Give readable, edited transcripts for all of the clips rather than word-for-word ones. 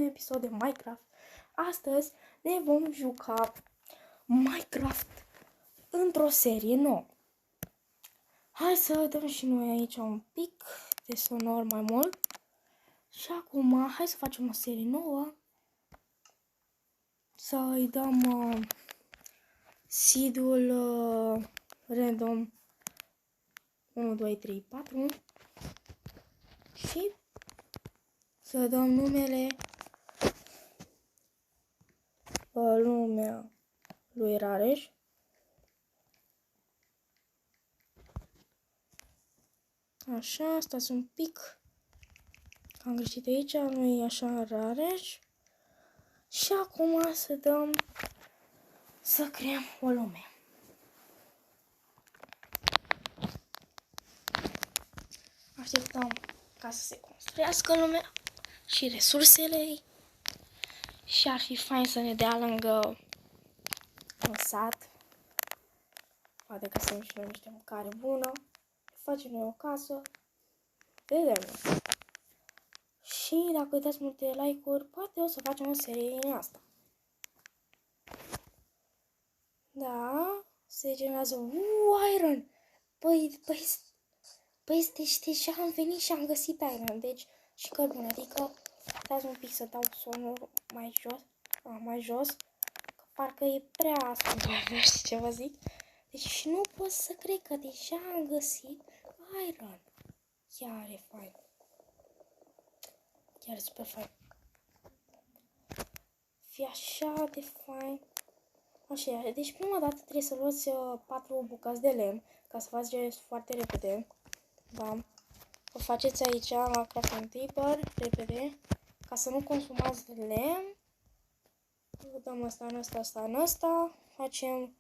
nou episod de Minecraft. Astăzi ne vom juca Minecraft într-o serie nouă. Hai să dăm și noi aici un pic de sonor mai mult. Și acum, hai să facem o serie nouă. Să-i dăm seed-ul random 1, 2, 3, 4 și să dăm numele lumea lui Rareș. Așa, stați un pic. Am greșit aici, nu e așa Rareș. Și acum să dăm să creăm o lume. Așteptăm ca să se construiască lumea și resursele ei. Și ar fi fain să ne dea lângă un sat. Poate găsim și noi niște mâncare bună. Facem noi o casă. Vedem. Și dacă dați multe like-uri, poate o să facem o serie din asta. Da, se generează iron. Păi, deja am venit și am găsit iron. Deci, și cărbune. Adică, dați un pic să dau sonul mai jos. Mai jos. Că parcă e prea ascuns. Nu știu ce vă zic. Deci și nu pot să cred că deja am găsit iron. Chiar e fain. Chiar e super fain. Fie așa de fain. Așa, deci prima dată trebuie să luați 4 bucăți de lemn ca să faceți foarte repede. Da. O faceți aici la crafting table, repede, ca să nu consumați lemn. Dăm asta în ăsta, asta în ăsta. Facem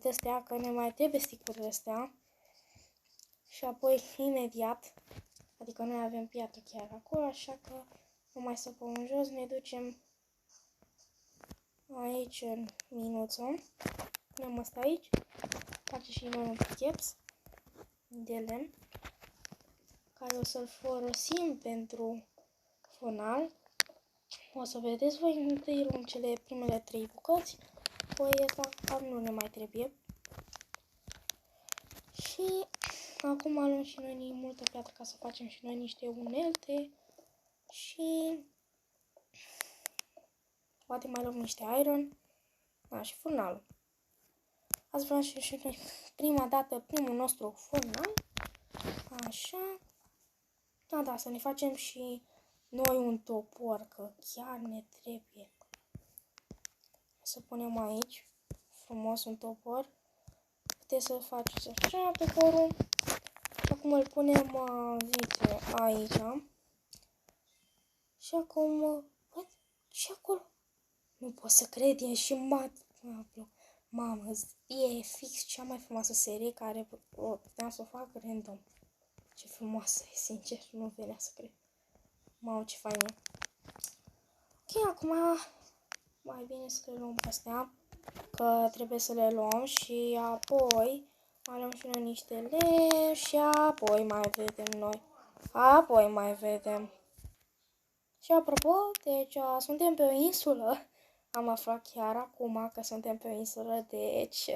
de-astea, că ne mai trebuie sticurile astea. Și apoi imediat, adică noi avem piatră chiar acolo, așa că nu mai săpăm în jos, ne ducem aici în minuță. Punem asta aici. Face și noi un pichet de lemn care o să-l folosim pentru fonal. O să vedeți voi întâi luăm cele primele 3 bucăți. Apoi asta cam nu ne mai trebuie. Și acum luăm și noi multă piatră ca să facem și noi niște unelte. Și poate mai luăm niște iron. Da, și furnalul. Azi vreau și noi prima dată primul nostru furnal. Așa. Da, să ne facem și noi un topor, că chiar ne trebuie. Să punem aici frumos un topor. Puteți să faceți așa toporul. Și acum îl punem zice, aici. Și acum, și acolo. Nu pot să cred, e și mat. Mamă, e fix cea mai frumoasă serie care puteam să o fac random. Ce frumoasă e, sincer, nu venea să cred. Mamă, ce fain e. Ok, acum mai bine să le luăm pe astea, că trebuie să le luăm și apoi mai luăm și noi niște lemn și apoi mai vedem noi. Apoi mai vedem. Și apropo, deci suntem pe o insulă. Am aflat chiar acum că suntem pe o insulă, deci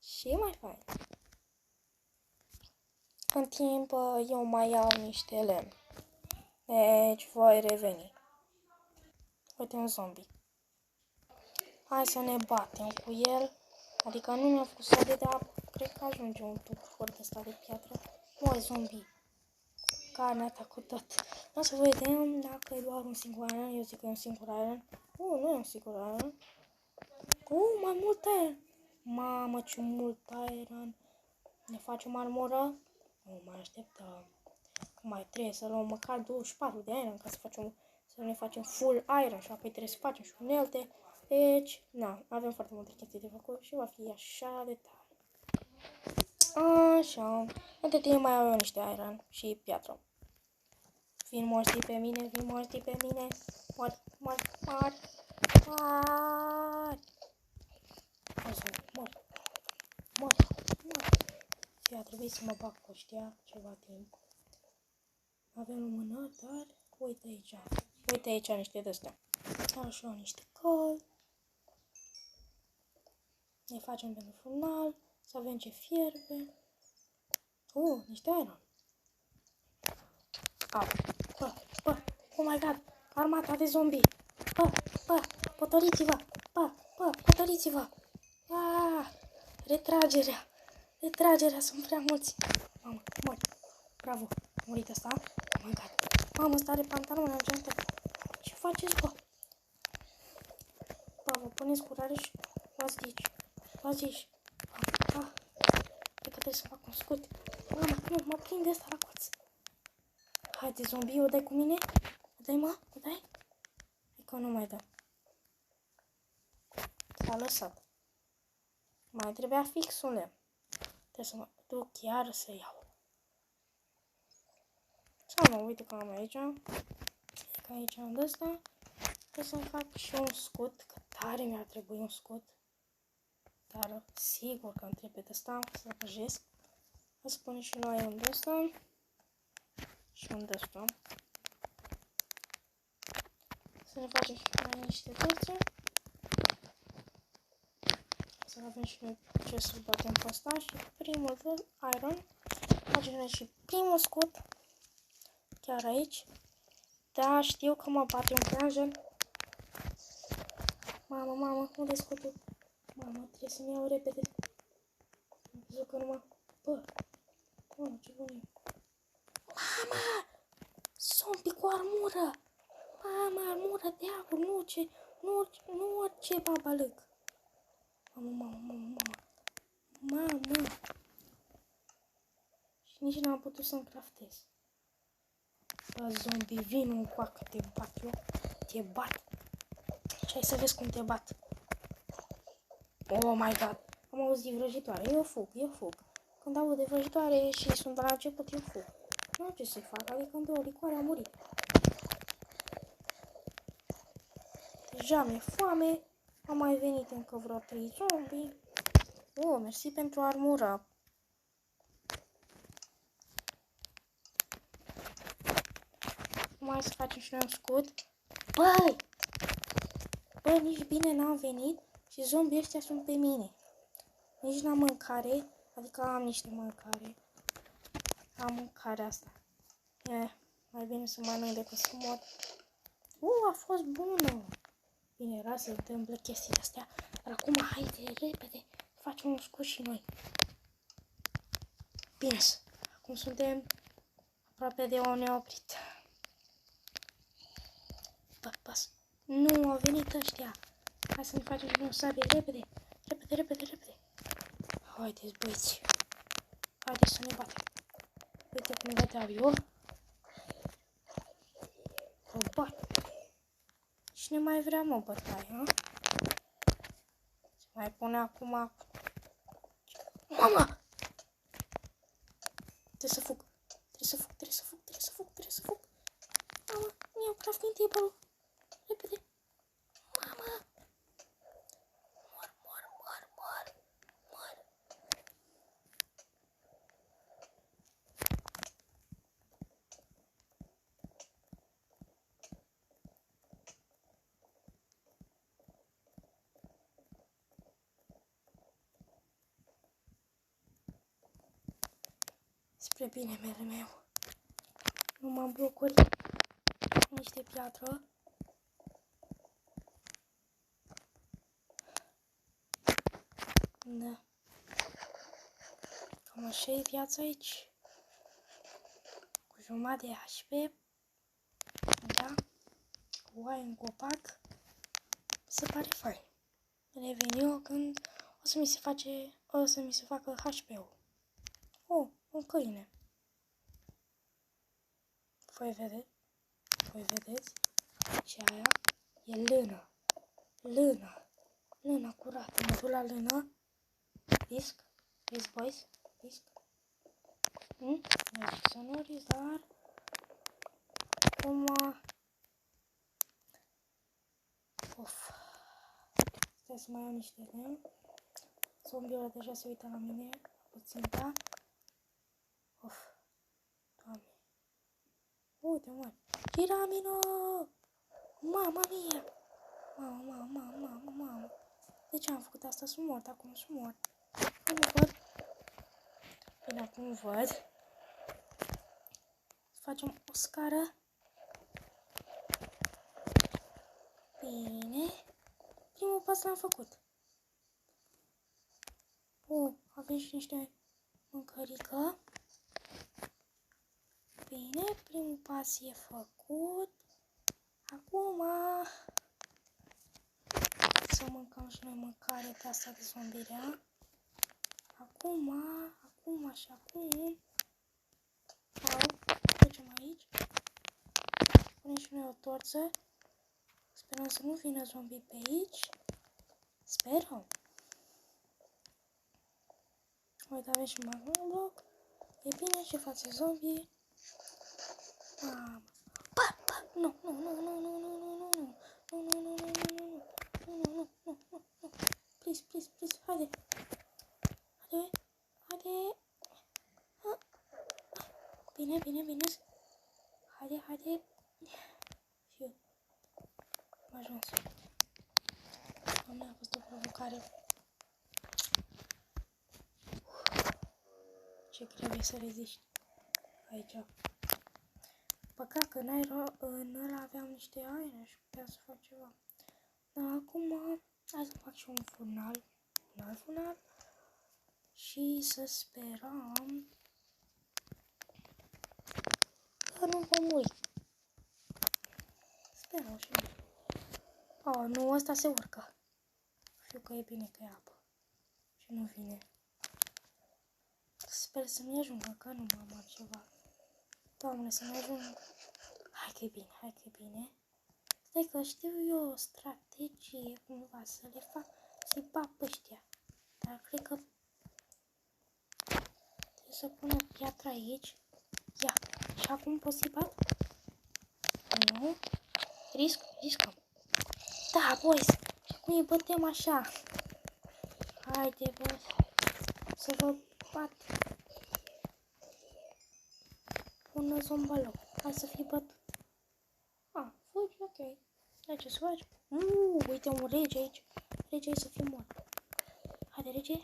și mai fain. În timp eu mai iau niște lemn. Deci voi reveni. Uite un zombie. Hai să ne batem cu el. Adică nu mi-a făcut sade, dar cred că ajunge un tupor de ăsta de piatră. Mori zombie. Care ne-a atacat tot. O să vedem dacă e doar un singur iron. Eu zic că e un singur iron. Nu e un singur iron. Mai mult iron. Mamă, ce mult iron. Ne facem armură? Nu mai așteptăm. Mai trebuie să luăm măcar 24 de iron ca să ne facem full iron și apoi trebuie să facem și unelte. Deci, na, avem foarte multe chestii de făcut și va fi așa de tare. Așa. Între timp mai avem niște iron și piatră. Vin morții pe mine, Mori. Și a trebuit să mă bag cu ăștia ceva timp. Avem lumânări, dar uite aici. Uite aici niște de-astea. Așa, niște căi. Ne facem pentru final. Să avem ce fierbe. Niște iron. Bă, oh my god, armata de zombie. Bă, potoliți-vă. Bă, potoliți-vă. Retragerea, sunt prea mulți. Mamă, mori. Bravo, a murit ăsta. Oh my god. Mamă, ăsta are pantaloni argente. Ce faceți, bă? Bă, vă puneți curare și v-ați zici. Cred că trebuie să fac un scut. Mamă, nu, mă prinde ăsta la coț. Haide, zombie, o dai cu mine? O dai, mă? O dai? E că nu mai dă. S-a lăsat. Mai trebuia fix un lemn. Trebuie să mă duc chiar să iau. Sau nu, uite că am aici. Că aici am ăsta. Trebuie să-mi fac și un scut. Că tare mi-ar trebui un scut. Dar sigur că îmi trebuie de ăsta. Să răjesc. Să punem și noi un ăsta. Și un ăsta. Să ne facem și noi niște dulce. Să avem și noi ce să batem pe ăsta. Și primul iron. Facem noi și primul scut. Chiar aici. Da, știu că mă bate un planjen. Mamă, unde-i scutul? Mamă, trebuie să-mi iau repede. Am văzut că numai... Bă, ce bun e. Mama! Zombie cu armură! Mama, armură de aur, nu orice babalăc. Mamă. Și nici n-am putut să-mi craftez. Bă, zombie, vin un coacă, te bat eu. Te bat. Și hai să vezi cum te bat. Oh my god. Am auzit vrăjitoare. Eu fug. Când aud de vrăjitoare și sunt la început, eu fug. Nu am ce să-i fac, adică îmi dă o licoare, a murit. Deja mi-e foame. Am mai venit încă vreo 3 zombie. Mersi pentru armură. Mai să facem și noi un scut. Băi, nici bine n-am venit și zombii ăștia sunt pe mine. Nici n-am mâncare, adică am niște mâncare. Am mâncarea asta. Mai bine să mănânc decât să mor. A fost bună. Bine, era să întâmplă chestiile astea. Dar acum, haide, repede, facem un scut și noi. Bine, acum suntem aproape de o neoprit. Pas. Nu, au venit ăștia. Hai să ne facem și noi o sabie, repede. Haideți, băieți. Haideți să ne batem. Uite cum vedeau eu. O bat. Cine mai vrea, mă, bătaie, hă? Se mai pune acum... Mama! Trebuie să fug. Mama, mi-au crafting table-ul. Repede. Mama! Mor. Spre binemele meu. Nu m-am blocuri. Niște piatră. Da. Cam așa e viața aici. Cu jumătate de HP. Da. Cu oaie în copac. Se pare fain. Revin eu când o să mi se facă HP-ul. Un câine. Voi vedeți? Și aia e lână. Lână curată. Mă duc la lână. Risc, boys. Risc. Nu zic să nu risc, dar... Acum... Stai să mai iau niște lemn. Zombiul deja se uită la mine. Puțin, da? Doamne. Uite, mă. Giramino! Mama mia! Mamă. De ce am făcut asta? Sunt mort acum, sunt mort. Nu văd. Bine, acum văd. Să facem o scară. Bine. Primul pas l-am făcut. Avem și niște mâncărică. Bine, primul pas e făcut. Acum să mâncăm și noi mâncare pe asta de zombirea. Acum și acum. Trecem aici. Punem și noi o torță. Sperăm să nu vină zombii pe aici. Sperăm. Uite, avem și un bloc. E bine, ce face zombii? Nu. Please. Haide. Bine. Haide. Fiu. Am ajuns. Doamne, a fost o provocare. Ce trebuie să reziști aici. Păcat că în ăla aveam niște aere și puteam să fac ceva. Dar acum, hai să fac și un furnal. Un alt furnal. Și să sperăm că nu vom muri. Sperăm și noi. Nu, ăsta se urcă. Știu că e bine că e apă. Și nu vine. Sper să-mi ajungă, că nu m-am altceva. Doamne, să-mi ajungă. Hai că e bine. Stai că știu eu o strategie cumva să le fac, să-i bag pe ăștia. Dar cred că trebuie să pun o piatră aici. Ia, și acum pot să-i bat? Nu. Riscăm. Da, boys. Și cum îi bătem așa? Haide, bă. Să vă bat. Un zombalou. Hai să fii bătut. Fugi, ok. Hai ce să faci? Uite un rege aici. Rege ai să fii mort. Haide, rege.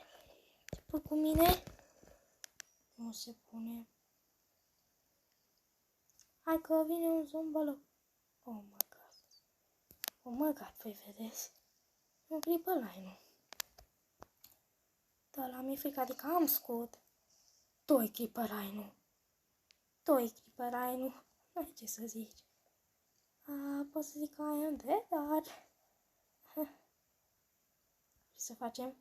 Te pui cu mine? Nu se pune. Hai că vine un zombalou. Oh my god, voi vedeți? Un creeper-line-ul. Da, la mi-e frică, adică am scut. Doi creeper-line-ul. N-ai ce să zici. Pot să zic că I am dead, dar... Ce să facem?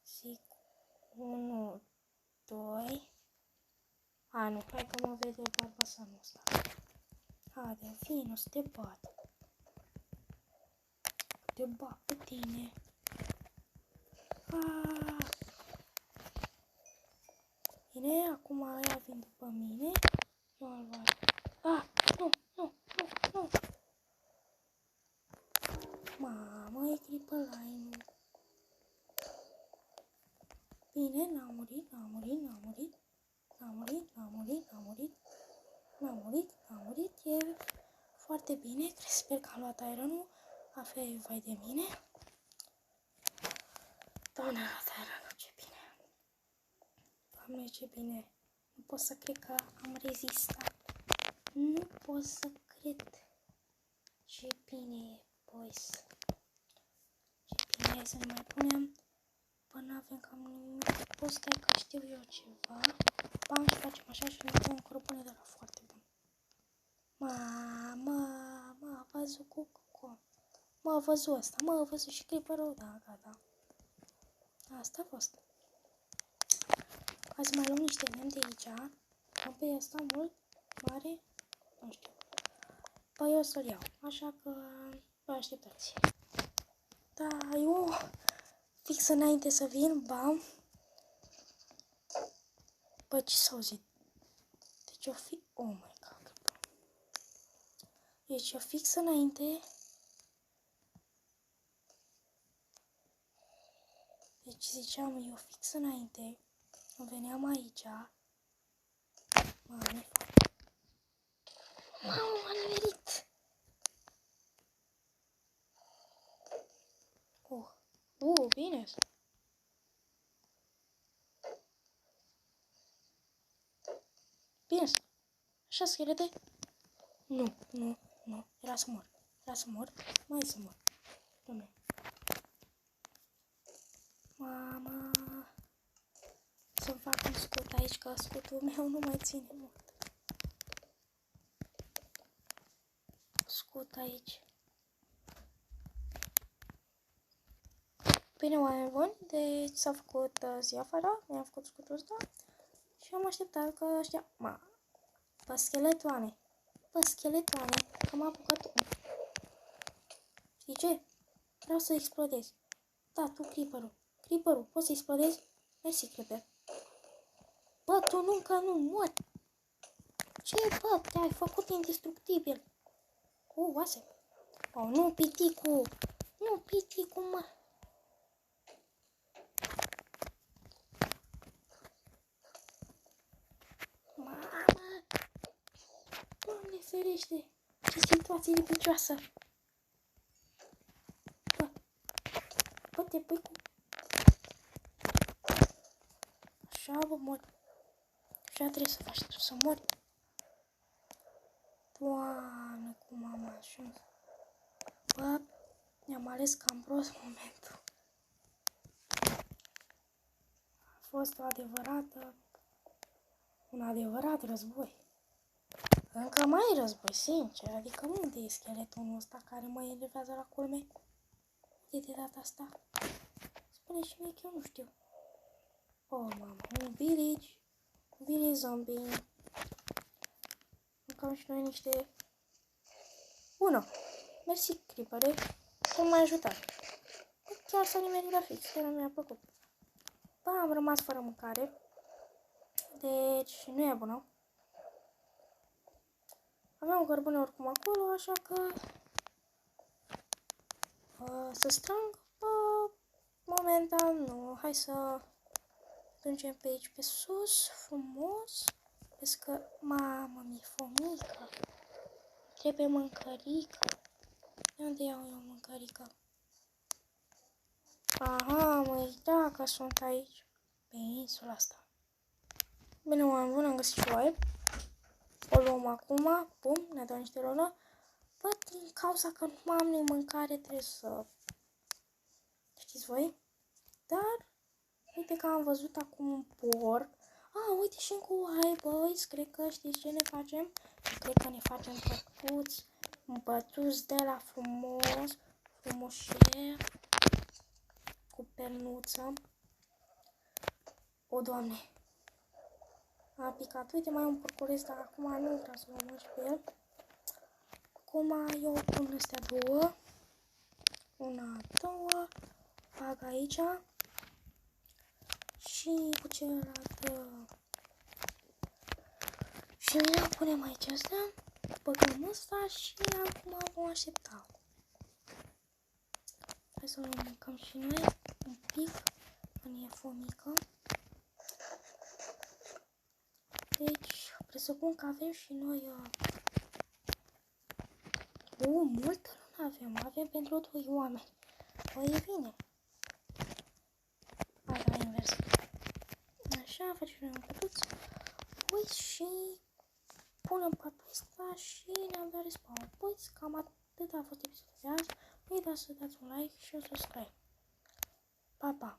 Zic 1, 2... nu, hai că mă vede barbasanul ăsta. Haide, vino să te bat. Te bat pe tine. Bine, acum aia vin după mine. Eu îl văd. Nu. Mamă, e creeper-line-ul. Bine, n-a murit. E foarte bine. Sper că am luat iron-ul. Vai de mine. Doamne, am luat iron-ul, ce bine. Doamne, ce bine. Nu pot să cred că am rezistat. Nu pot să cred. Ce bine e, boys. Ce bine e să ne mai punem. Până avem cam nimic. Poți stai că știu eu ceva. Bam, și facem așa și ne punem cărbune de la foarte bun. M-a văzut cu. M-a văzut asta. M-a văzut și creeper-ul. Da, gata. Asta a fost. Hai să mai luăm niște lemn de aici. Am pe ăsta mult, mare, nu știu. Păi eu o să-l iau, așa că vă așteptați. Da, eu fix înainte să vin, bam. Bă, ce s-a auzit? Deci o fi... Oh my god. Deci eu fix înainte... Deci ziceam eu fix înainte... Veneam aici. Mamă, m-a nimerit! Bine! Bine! Așa, schelete? Nu. Era să mor. Mai să mor. Doamne. Mama. Să-mi fac un scut aici, că scutul meu nu mai ține mult. Scut aici. Bine, oameni buni, deci s-a făcut zi afară, mi-am făcut scutul ăsta și am așteptat că ăștia... Pe scheletoane, că m-a apucat unul. Știi ce? Vreau să explodez. Da, tu, Creeper-ul, poți să explodezi? Mersi, Creeper. Bă, tu încă nu mori. Ce, bă, te-ai făcut indestructibil. Oase. Nu, piticu, mă. Mamă. Doamne ferește. Ce situație lipicioasă. Bă, te pui cu... Așa, bă, mori. Așa trebuie să faci, trebuie să mori. Doamne, cum am ajuns. Bă, ne-am ales cam prost momentul. A fost un adevărat război. Încă mai e război, sincer. Adică unde e scheletonul ăsta care mă enervează la culme? Unde de data asta? Spune și mie că eu nu știu. Oh, mamă, un village zombie. Mâncăm și noi niște... Bună! Mersi, Creeper-e, că m-ai ajutat. Chiar s-a nimerit la fix, chiar mi-a plăcut. Bă, am rămas fără mâncare. Deci nu e bună. Aveam cărbune oricum acolo, așa că... să strâng? Momentan nu. Hai să ajungem pe aici, pe sus, frumos. Vezi că... Mamă, mi-e fomică. Trebuie mâncărică. De unde iau eu mâncărică? Aha, măi, da, că sunt aici. Pe insula asta. Bine, oameni buni, am găsit și oaie. O luăm acum. Bum, ne dă niște rolă. Bă, din cauza că nu am nici mâncare, trebuie să... Știți voi? Dar, uite că am văzut acum un porc. Uite și încă oaie, băi, cred că știți ce ne facem? Cred că ne facem bătuți de la frumoșie, cu pernuță. O, Doamne! A picat. Uite, mai e un porculeț, dar acum nu vreau să-l omor pe el. Acum eu pun astea două. Una, două. Bag aici. Și cu celălalt... Și ne punem aici astea. Băgăm ăsta și acum vom aștepta. Hai să o mâncăm și noi un pic, că ne e fomică. Deci, presupun că avem și noi... multă nu avem pentru 2 oameni. Păi e bine. Hai la invers. Așa, facem noi un pătuț. Uite și... punem pătuț și ne-am dat respawn. Uite, cam atât a fost episodul de azi. Nu uitați să dați un like și un subscribe. Pa, pa!